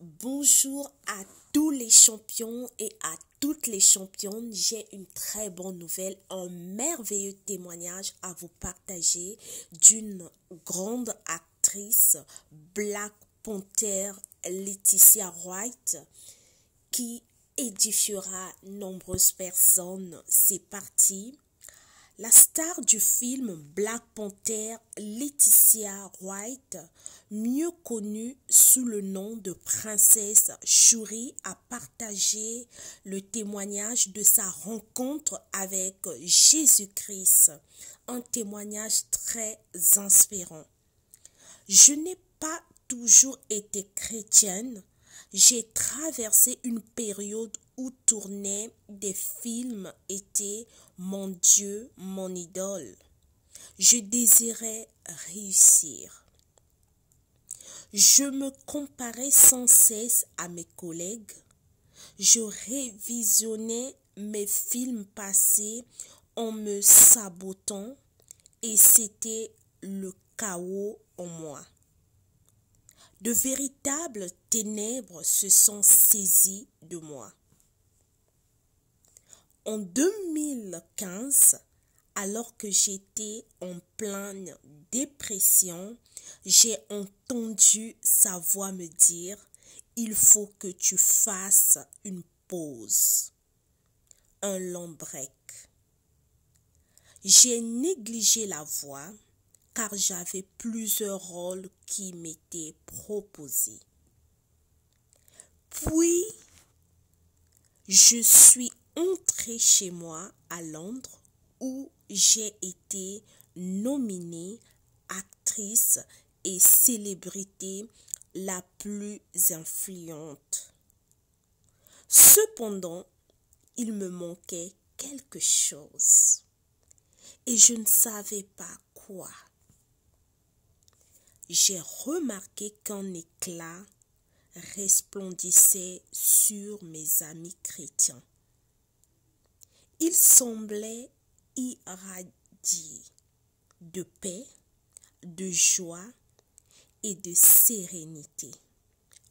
Bonjour à tous les champions et à toutes les championnes. J'ai une très bonne nouvelle, un merveilleux témoignage à vous partager d'une grande actrice, Black Panther, Letitia Wright, qui édifiera nombreuses personnes. C'est parti. La star du film Black Panther, Letitia Wright, mieux connue sous le nom de Princesse Shuri, a partagé le témoignage de sa rencontre avec Jésus-Christ. Un témoignage très inspirant. Je n'ai pas toujours été chrétienne. J'ai traversé une période où tourner des films était mon Dieu, mon idole. Je désirais réussir. Je me comparais sans cesse à mes collègues. Je révisionnais mes films passés en me sabotant et c'était le chaos en moi. De véritables ténèbres se sont saisies de moi. En 2015, alors que j'étais en pleine dépression, j'ai entendu sa voix me dire « Il faut que tu fasses une pause, un long break ». J'ai négligé la voix car j'avais plusieurs rôles qui m'étaient proposés. Puis, je suis entrée chez moi à Londres où j'ai été nominée actrice et célébrité la plus influente. Cependant, il me manquait quelque chose et je ne savais pas quoi. J'ai remarqué qu'un éclat resplendissait sur mes amis chrétiens. Ils semblaient irradier de paix, de joie et de sérénité.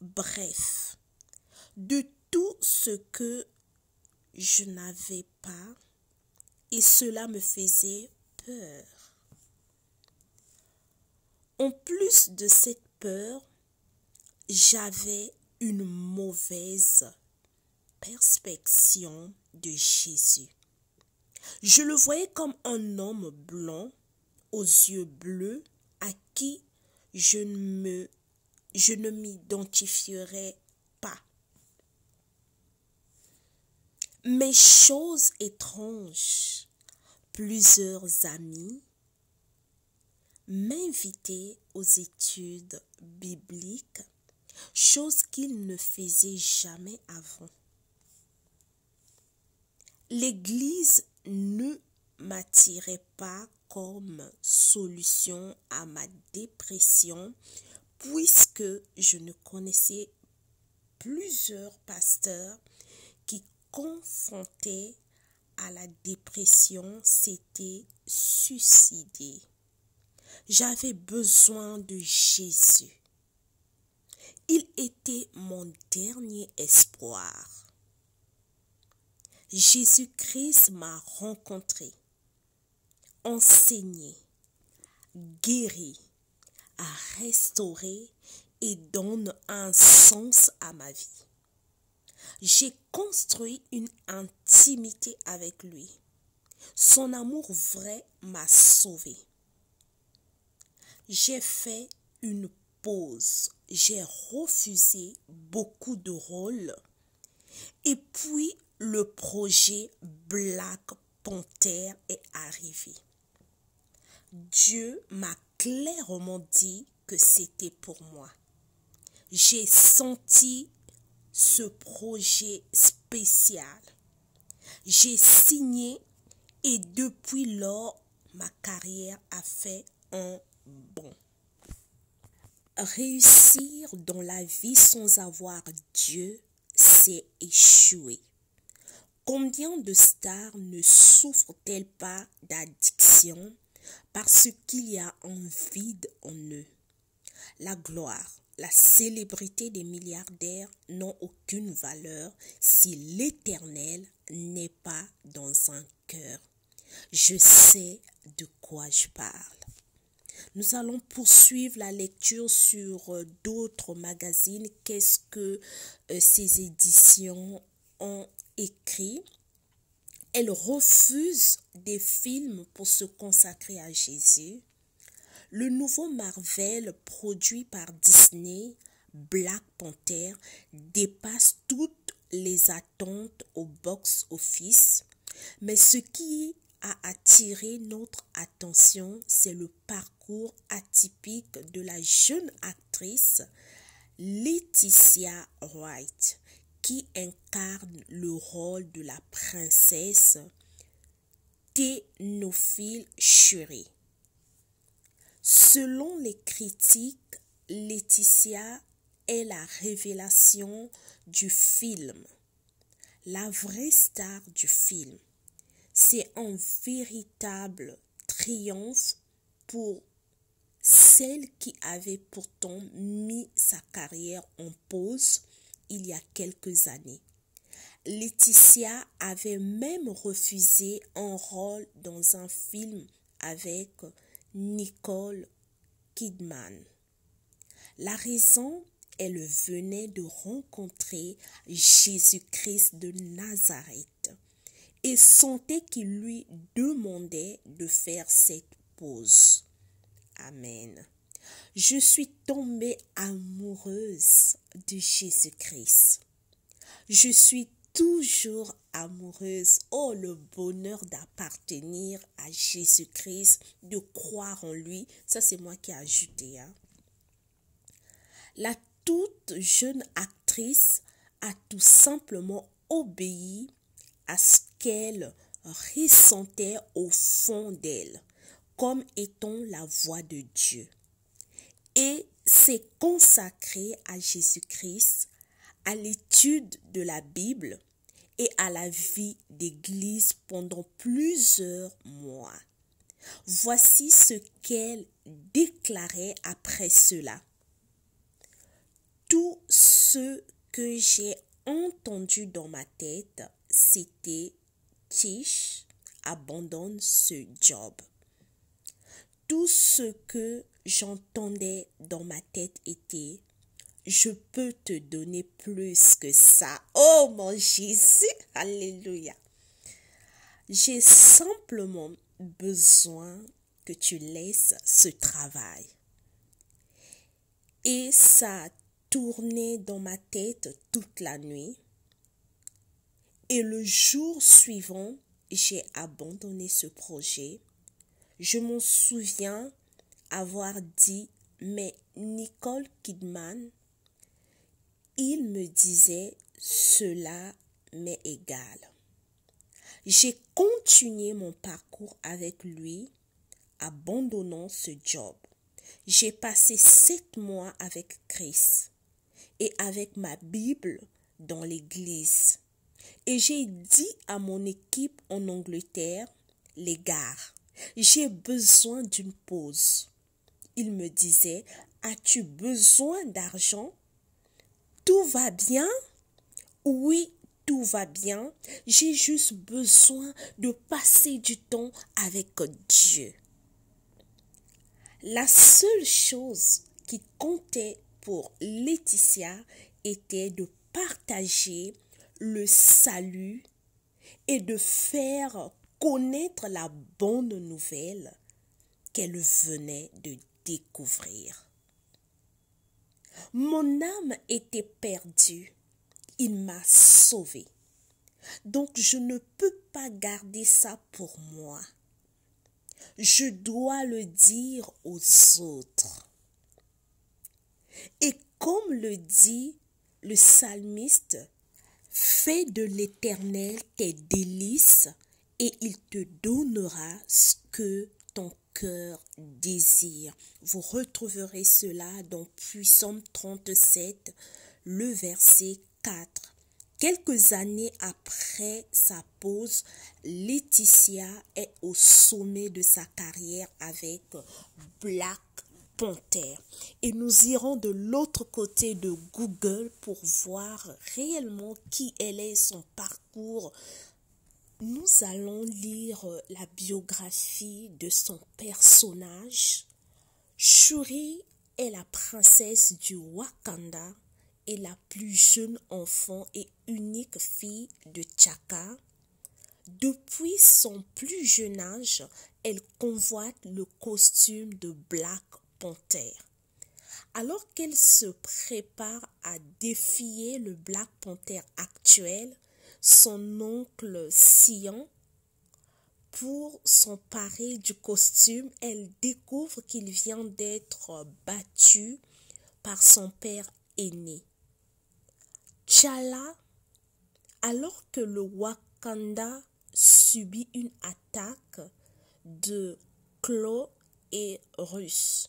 Bref, de tout ce que je n'avais pas et cela me faisait peur. En plus de cette peur, j'avais une mauvaise perception de Jésus. Je le voyais comme un homme blanc, aux yeux bleus, à qui je ne m'identifierais pas. Mais chose étrange, plusieurs amis m'invitaient aux études bibliques, chose qu'ils ne faisaient jamais avant. L'Église ne m'attirait pas comme solution à ma dépression puisque je ne connaissais plusieurs pasteurs qui, confrontés à la dépression, s'étaient suicidés. J'avais besoin de Jésus. Il était mon dernier espoir. Jésus-Christ m'a rencontré, enseigné, guéri, a restauré et donne un sens à ma vie. J'ai construit une intimité avec lui. Son amour vrai m'a sauvé. J'ai fait une pause. J'ai refusé beaucoup de rôles. Et puis, le projet Black Panther est arrivé. Dieu m'a clairement dit que c'était pour moi. J'ai senti ce projet spécial. J'ai signé et depuis lors, ma carrière a fait un bond. Réussir dans la vie sans avoir Dieu, c'est échouer. Combien de stars ne souffrent-elles pas d'addiction parce qu'il y a un vide en eux? La gloire, la célébrité des milliardaires n'ont aucune valeur si l'Éternel n'est pas dans un cœur. Je sais de quoi je parle. Nous allons poursuivre la lecture sur d'autres magazines. Qu'est-ce que ces éditions ont écrit? Elles refusent des films pour se consacrer à Jésus. Le nouveau Marvel produit par Disney, Black Panther, dépasse toutes les attentes au box-office. Mais ce qui a attiré notre attention, c'est le parcours atypique de la jeune actrice Letitia Wright, qui incarne le rôle de la princesse Théophile Shuri. Selon les critiques, Letitia est la révélation du film, la vraie star du film. C'est un véritable triomphe pour celle qui avait pourtant mis sa carrière en pause il y a quelques années. Letitia avait même refusé un rôle dans un film avec Nicole Kidman. La raison, elle venait de rencontrer Jésus-Christ de Nazareth et sentait qu'il lui demandait de faire cette pause. Amen. Je suis tombée amoureuse de Jésus-Christ. Je suis toujours amoureuse. Oh, le bonheur d'appartenir à Jésus-Christ, de croire en lui. Ça, c'est moi qui ai ajouté. La toute jeune actrice a tout simplement obéi à ce qu'elle ressentait au fond d'elle, comme étant la voix de Dieu. Et s'est consacrée à Jésus-Christ, à l'étude de la Bible et à la vie d'église pendant plusieurs mois. Voici ce qu'elle déclarait après cela. Tout ce que j'ai entendu dans ma tête, c'était « Tish, abandonne ce job ». Tout ce que j'entendais dans ma tête était « Je peux te donner plus que ça ». Oh mon Jésus, alléluia. J'ai simplement besoin que tu laisses ce travail. Et ça a tourné dans ma tête toute la nuit. Et le jour suivant, j'ai abandonné ce projet. Je m'en souviens avoir dit, mais Nicole Kidman, il me disait, cela m'est égal. J'ai continué mon parcours avec lui, abandonnant ce job. J'ai passé 7 mois avec Chris et avec ma Bible dans l'église. Et j'ai dit à mon équipe en Angleterre, les gars, j'ai besoin d'une pause. Il me disait, as-tu besoin d'argent? Tout va bien? Oui, tout va bien. J'ai juste besoin de passer du temps avec Dieu. La seule chose qui comptait pour Letitia était de partager le salut et de faire connaître la bonne nouvelle qu'elle venait de découvrir. Mon âme était perdue. Il m'a sauvée. Donc je ne peux pas garder ça pour moi. Je dois le dire aux autres. Et comme le dit le psalmiste, fais de l'Éternel tes délices et il te donnera ce que ton cœur désire. Vous retrouverez cela dans Psaume 37, le verset 4. Quelques années après sa pause, Letitia est au sommet de sa carrière avec Black Panther. Et nous irons de l'autre côté de Google pour voir réellement qui elle est, son parcours. Nous allons lire la biographie de son personnage. Shuri est la princesse du Wakanda et la plus jeune enfant et unique fille de T'Chaka. Depuis son plus jeune âge, elle convoite le costume de Black Panther. Alors qu'elle se prépare à défier le Black Panther actuel, son oncle Sion, pour s'emparer du costume, elle découvre qu'il vient d'être battu par son père aîné. T'Challa, alors que le Wakanda subit une attaque de Klaw et Russe,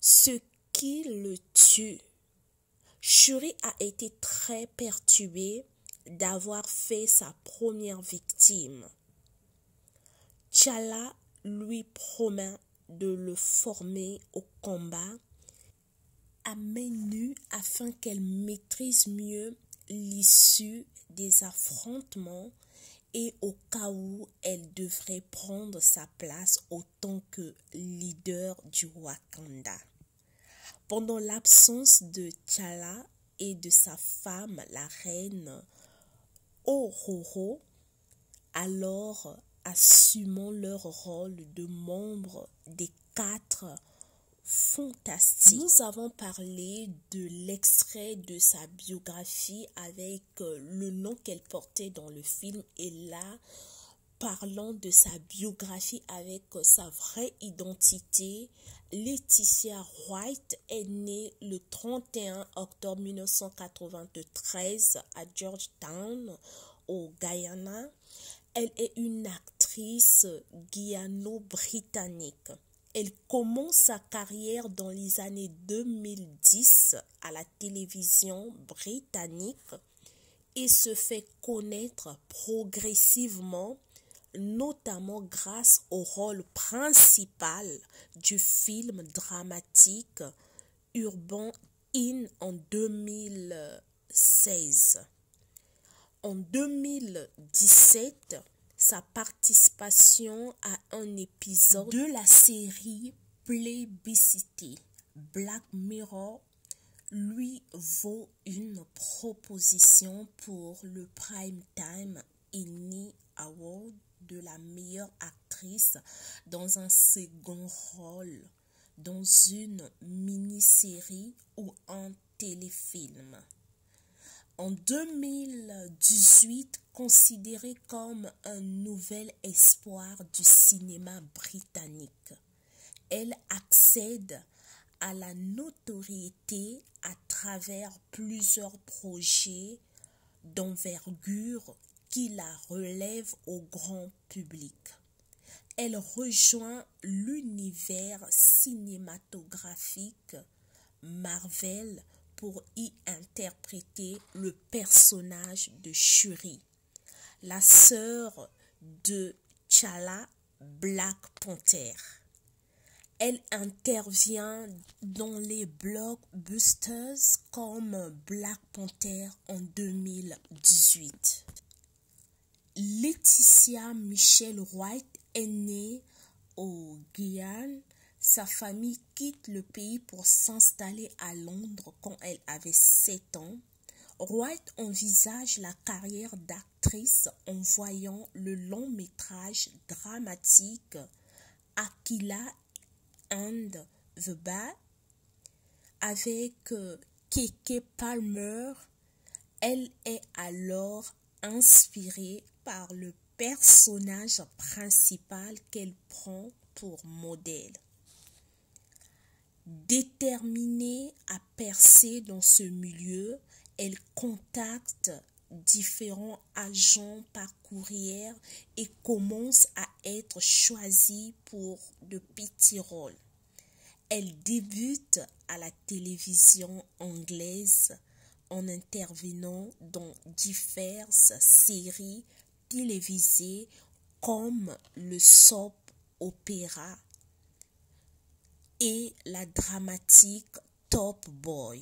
ce qui le tue. Shuri a été très perturbée d'avoir fait sa première victime. T'Challa lui promet de le former au combat à main nue afin qu'elle maîtrise mieux l'issue des affrontements et au cas où elle devrait prendre sa place en tant que leader du Wakanda. Pendant l'absence de T'Challa et de sa femme, la reine Ororo, alors assumant leur rôle de membres des 4 Fantastiques. Nous avons parlé de l'extrait de sa biographie avec le nom qu'elle portait dans le film, et là, parlant de sa biographie avec sa vraie identité, Letitia Wright est née le 31 octobre 1993 à Georgetown, au Guyana. Elle est une actrice guyano-britannique. Elle commence sa carrière dans les années 2010 à la télévision britannique et se fait connaître progressivement, notamment grâce au rôle principal du film dramatique Urban In en 2016. En 2017, sa participation à un épisode de la série plébiscitée Black Mirror lui vaut une proposition pour le Primetime Emmy Award de la meilleure actrice dans un second rôle dans une mini-série ou un téléfilm. En 2018, considérée comme un nouvel espoir du cinéma britannique, elle accède à la notoriété à travers plusieurs projets d'envergure qui la relèvent au grand public. Elle rejoint l'univers cinématographique Marvel pour y interpréter le personnage de Shuri, la sœur de T'Challa, Black Panther. Elle intervient dans les blockbusters comme Black Panther en 2018. Letitia Michelle Wright est née au Guyane. Sa famille quitte le pays pour s'installer à Londres quand elle avait 7 ans. Wright envisage la carrière d'actrice en voyant le long métrage dramatique Aquila and the Bat avec Keke Palmer. Elle est alors inspirée par le personnage principal qu'elle prend pour modèle. Déterminée à percer dans ce milieu, elle contacte différents agents par courrier et commence à être choisie pour de petits rôles. Elle débute à la télévision anglaise en intervenant dans diverses séries télévisées comme le soap opéra et la dramatique Top Boy.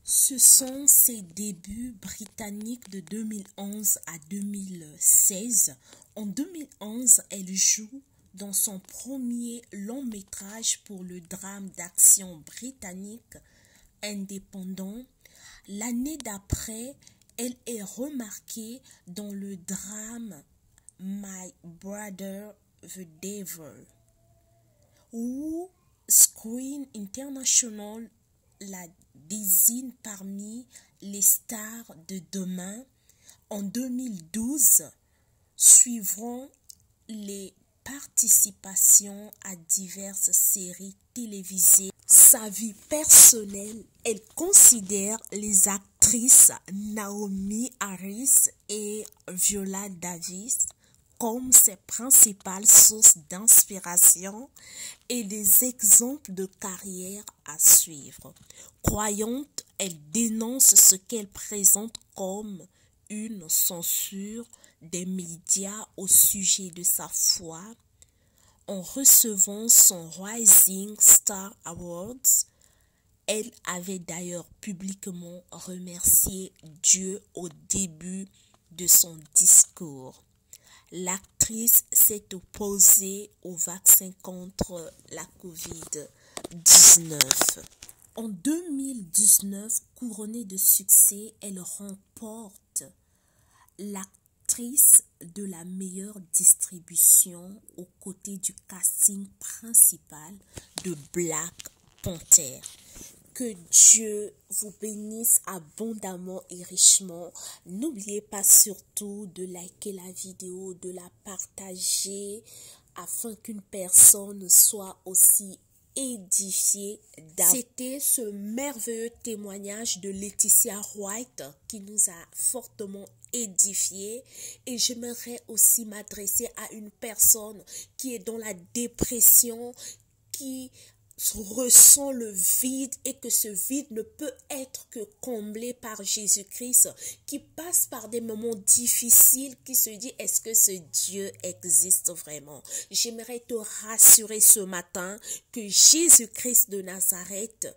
Ce sont ses débuts britanniques de 2011 à 2016. En 2011, elle joue dans son premier long métrage pour le drame d'action britannique indépendant. L'année d'après, elle est remarquée dans le drame My Brother the Devil, où Screen International la désigne parmi les stars de demain. En 2012, suivront les participations à diverses séries télévisées. Sa vie personnelle, elle considère les actrices Naomi Harris et Viola Davis comme ses principales sources d'inspiration et des exemples de carrière à suivre. Croyante, elle dénonce ce qu'elle présente comme une censure des médias au sujet de sa foi. En recevant son Rising Star Awards, elle avait d'ailleurs publiquement remercié Dieu au début de son discours. L'actrice s'est opposée au vaccin contre la COVID-19. En 2019, couronnée de succès, elle remporte l'actrice de la meilleure distribution aux côtés du casting principal de Black Panther. Que Dieu vous bénisse abondamment et richement. N'oubliez pas surtout de liker la vidéo, de la partager afin qu'une personne soit aussi édifiée. C'était ce merveilleux témoignage de Laetitia Wright qui nous a fortement édifiés, et j'aimerais aussi m'adresser à une personne qui est dans la dépression, qui ressent le vide et que ce vide ne peut être que comblé par Jésus-Christ, qui passe par des moments difficiles, qui se dit est-ce que ce Dieu existe vraiment? J'aimerais te rassurer ce matin que Jésus-Christ de Nazareth,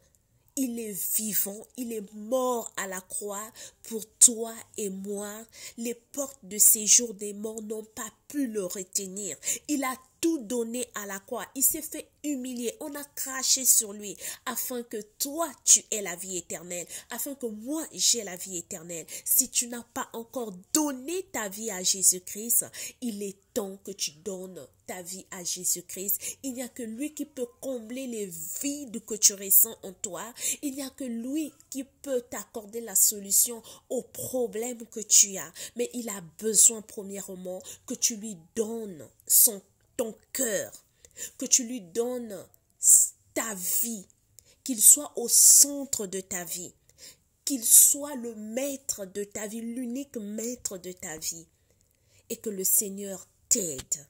il est vivant, il est mort à la croix pour toi et moi. Les portes de séjour des morts n'ont pas pu le retenir. Il a tout donné à la croix. Il s'est fait humilier. On a craché sur lui afin que toi, tu aies la vie éternelle. Afin que moi, j'ai la vie éternelle. Si tu n'as pas encore donné ta vie à Jésus-Christ, il est temps que tu donnes ta vie à Jésus-Christ. Il n'y a que lui qui peut combler les vides que tu ressens en toi. Il n'y a que lui qui peut t'accorder la solution aux problèmes que tu as. Mais il a besoin premièrement que tu lui donnes ton cœur, que tu lui donnes ta vie, qu'il soit au centre de ta vie, qu'il soit le maître de ta vie, l'unique maître de ta vie, et que le Seigneur t'aide.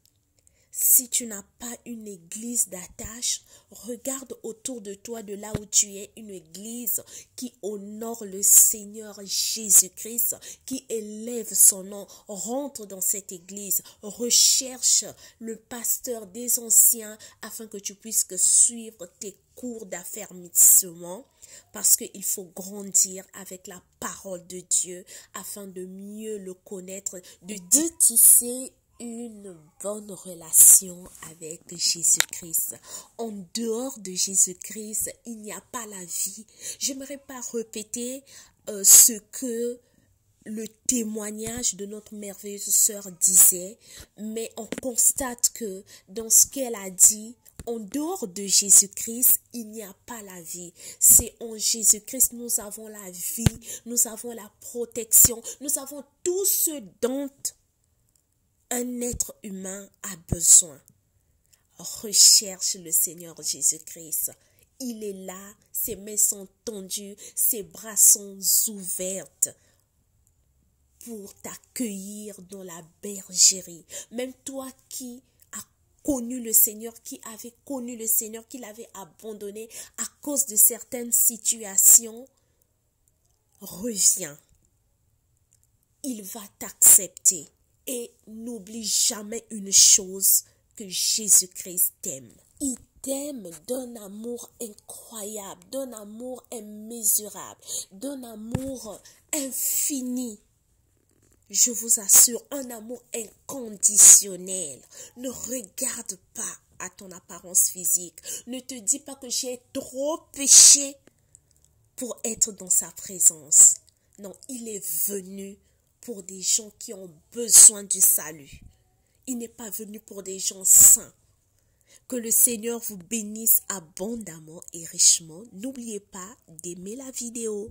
Si tu n'as pas une église d'attache, regarde autour de toi, de là où tu es, une église qui honore le Seigneur Jésus-Christ, qui élève son nom. Rentre dans cette église, recherche le pasteur des anciens afin que tu puisses suivre tes cours d'affermissement, parce qu'il faut grandir avec la parole de Dieu afin de mieux le connaître, de tisser une bonne relation avec Jésus-Christ. En dehors de Jésus-Christ, il n'y a pas la vie. J'aimerais pas répéter ce que le témoignage de notre merveilleuse sœur disait, mais on constate que dans ce qu'elle a dit, en dehors de Jésus-Christ, il n'y a pas la vie. C'est en Jésus-Christ nous avons la vie, nous avons la protection, nous avons tout ce dont un être humain a besoin. Recherche le Seigneur Jésus-Christ. Il est là, ses mains sont tendues, ses bras sont ouverts pour t'accueillir dans la bergerie. Même toi qui as connu le Seigneur, qui avait connu le Seigneur, qui l'avait abandonné à cause de certaines situations, reviens. Il va t'accepter. Et n'oublie jamais une chose, que Jésus-Christ t'aime. Il t'aime d'un amour incroyable, d'un amour immesurable, d'un amour infini. Je vous assure, un amour inconditionnel. Ne regarde pas à ton apparence physique. Ne te dis pas que j'ai trop péché pour être dans sa présence. Non, il est venu pour des gens qui ont besoin du salut. Il n'est pas venu pour des gens saints. Que le Seigneur vous bénisse abondamment et richement. N'oubliez pas d'aimer la vidéo.